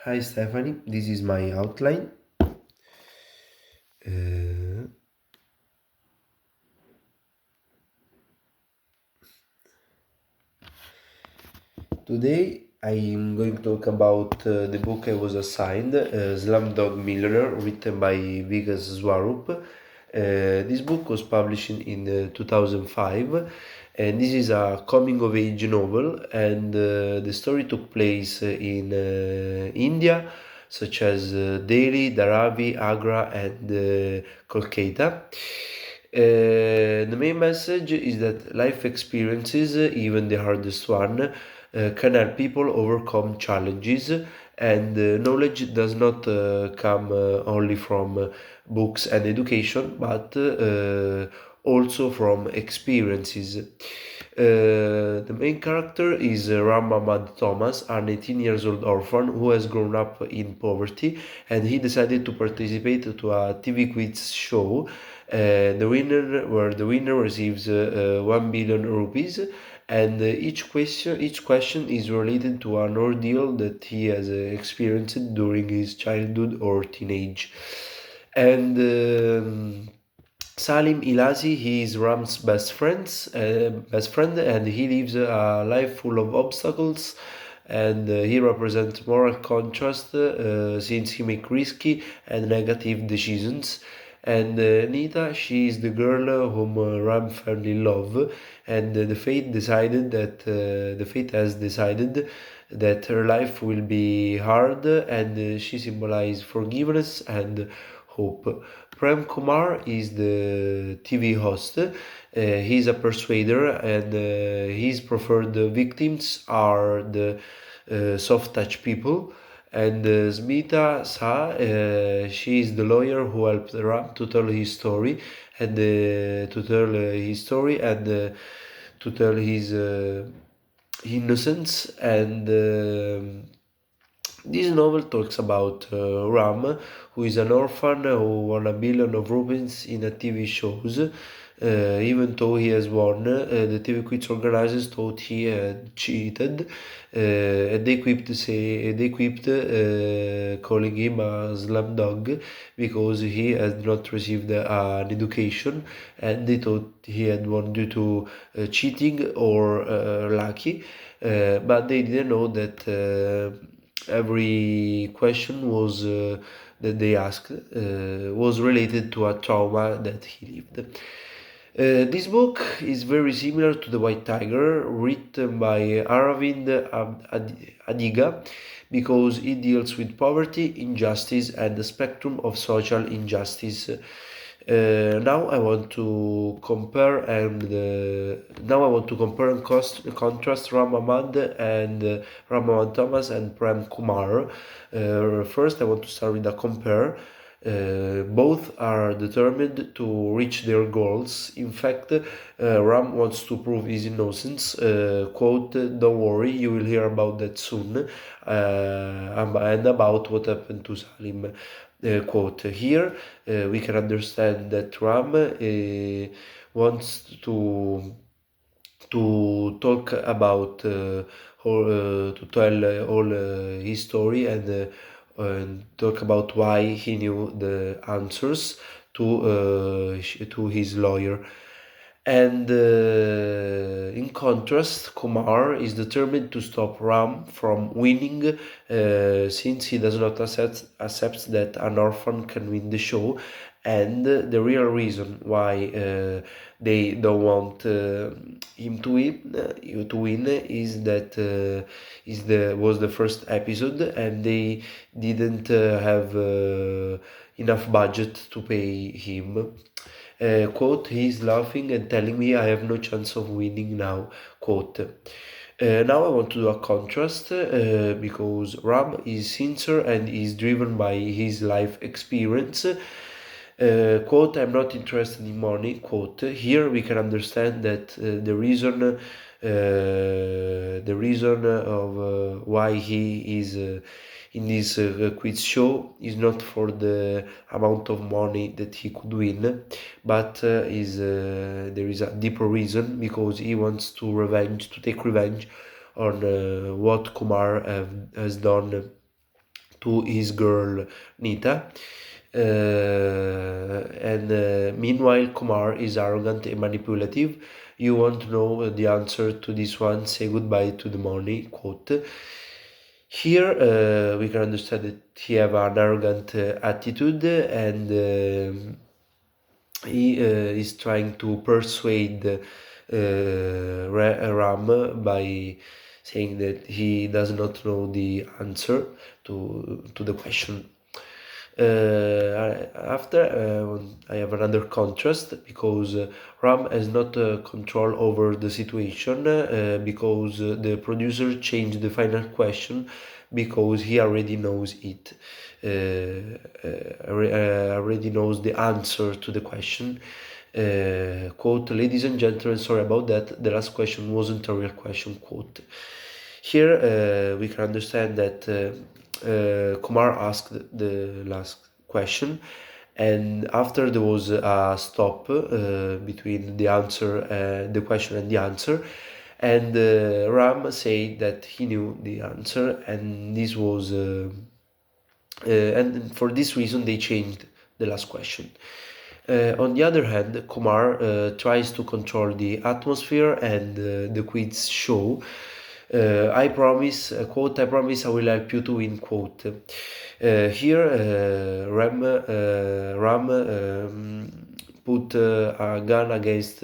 Hi Stephanie, this is my outline. Uh, Today I'm going to talk about the book I was assigned, Slumdog Millionaire, written by Vikas Swarup. This book was published in 2005, and this is a coming of age novel, and the story took place in India, such as Delhi, Dharavi, Agra, and Kolkata. The main message is that life experiences, even the hardest one, can help people overcome challenges, and knowledge does not come only from books and education, but also from experiences. The main character is Ram Ahmad Thomas, an 18 years old orphan who has grown up in poverty, and he decided to participate to a TV quiz show. The winner receives 1 billion rupees, and each question is related to an ordeal that he has experienced during his childhood or teenage. And Salim Ilazi, he is Ram's best friend, and he lives a life full of obstacles. And he represents moral contrast since he makes risky and negative decisions. And Nita, she is the girl whom Ram fell in love, and the fate has decided that her life will be hard, and she symbolizes forgiveness and hope. Prem Kumar is the TV host. He's a persuader, and his preferred victims are the soft touch people. And Smita Sa, she is the lawyer who helped Ram to tell his story, and to tell his innocence. And this novel talks about Ram, who is an orphan who won 1 billion of rupees in a TV shows. Even though he has won, the TV quiz organizers thought he had cheated, and they equipped calling him a slum dog because he had not received an education, and they thought he had won due to cheating or lucky, but they didn't know that. Every question was that they asked was related to a trauma that he lived. This book is very similar to The White Tiger, written by Aravind Adiga, because it deals with poverty, injustice, and the spectrum of social injustice. Now I want to compare and contrast Ram Ahmad and Ram Ahmad Thomas and Prem Kumar. First, I want to start with a compare. Both are determined to reach their goals. In fact, Ram wants to prove his innocence. Quote, "Don't worry, you will hear about that soon," and about what happened to Salim. Quote, here we can understand that Ram wants to talk about to tell all his story, and talk about why he knew the answers to his lawyer. And in contrast, Kumar is determined to stop Ram from winning, since he does not accept that an orphan can win the show. And the real reason why they don't want him to win is that was the first episode, and they didn't have enough budget to pay him. Quote, he's laughing and telling me I have no chance of winning now. Quote. Now I want to do a contrast because Ram is sincere and is driven by his life experience. Quote, I'm not interested in money. Quote, here we can understand that the reason of why he is in this quiz show is not for the amount of money that he could win, but there is a deeper reason, because he wants to take revenge on what Kumar has done to his girl Nita. And meanwhile, Kumar is arrogant and manipulative. You want to know the answer to this one, say goodbye to the money, quote. Here we can understand that he have an arrogant attitude, and he is trying to persuade Ram by saying that he does not know the answer to the question. After I have another contrast because Ram has not control over the situation because the producer changed the final question because he already knows it. Already knows the answer to the question. Quote, ladies and gentlemen, sorry about that. The last question wasn't a real question, quote. Here we can understand that Kumar asked the last question, and after there was a stop between the question and the answer, and Ram said that he knew the answer, and this was and for this reason they changed the last question. On the other hand, Kumar tries to control the atmosphere and the quiz show. I promise, quote, I promise I will help you to win, quote. Here, Ram put a gun against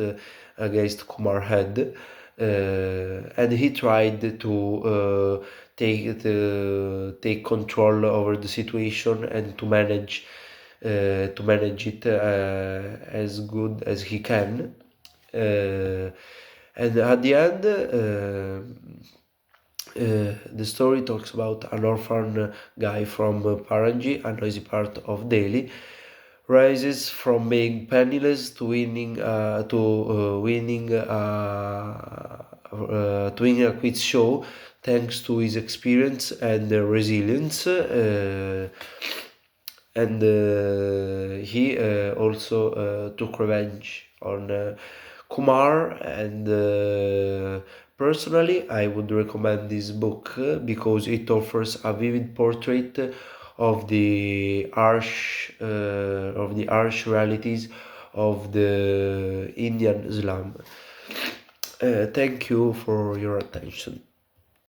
Kumar's head, and he tried to take control over the situation and to manage it as good as he can. And at the end, the story talks about an orphan guy from Parangi, a noisy part of Delhi, rises from being penniless to winning a quiz show thanks to his experience and resilience. And he also took revenge on Kumar, and personally I would recommend this book because it offers a vivid portrait of the harsh realities of the Indian slum. Thank you for your attention.